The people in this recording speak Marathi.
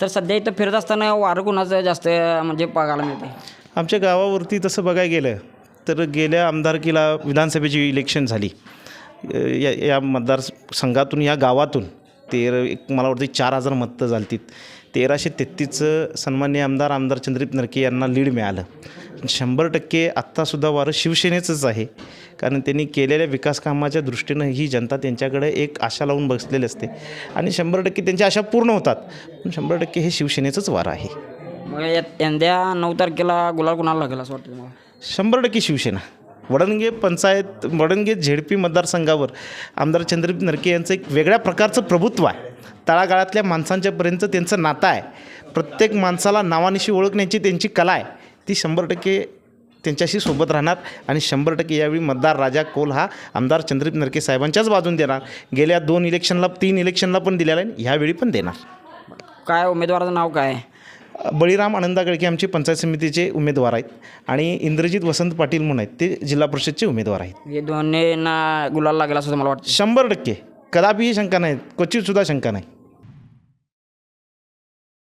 तर सध्या इथं फिरत असताना वारं कुणाचं जास्त म्हणजे बघायला मिळते? आमच्या गावावरती तसं बघायला गेलं तर गेल्या आमदारकीला विधानसभेची इलेक्शन झाली. या मतदारसंघातून या गावातून मला वाटतं 4,000 मतं झाली. 1333चं सन्माननीय आमदार चंद्रदीप नरके यांना लीड मिळालं. 100% आत्तासुद्धा वारं शिवसेनेचंच आहे, कारण त्यांनी केलेल्या विकास कामाच्या दृष्टीनं ही जनता त्यांच्याकडे एक आशा लावून बसलेली असते आणि 100% त्यांच्या आशा पूर्ण होतात. पण 100% हे शिवसेनेचंच वारं आहे. मग यंद्या 9 तारखेला गुलाल कुणाला लागेल असं वाटतं मला? 100% शिवसेना. वडणगे झेडपी मतदारसंघावर आमदार चंद्रदीप नरके यांचं एक वेगळ्या प्रकारचं प्रभुत्व आहे. तळागाळातल्या माणसांच्यापर्यंत त्यांचं नातं आहे. प्रत्येक माणसाला नावानिशी ओळखण्याची त्यांची कला आहे. ती 100% त्यांच्याशी सोबत राहणार आणि 100% यावेळी मतदार राजा कोल हा आमदार चंद्रदीप नरके साहेबांच्याच बाजून देणार. गेल्या 3 इलेक्शनला पण दिलेला आहे, ह्यावेळी पण देणार. काय उमेदवाराचं नाव काय आहे? बळीराम आनंदागळके आमचे पंचायत समितीचे उमेदवार आहेत आणि इंद्रजित वसंत पाटील म्हणून आहेत, ते जिल्हा परिषदचे उमेदवार आहेत. हे दोन्हींना गुलाल लागेल असं मला वाटतं. 100% कदापिही शंका नाही, क्वचितसुद्धा शंका नाही.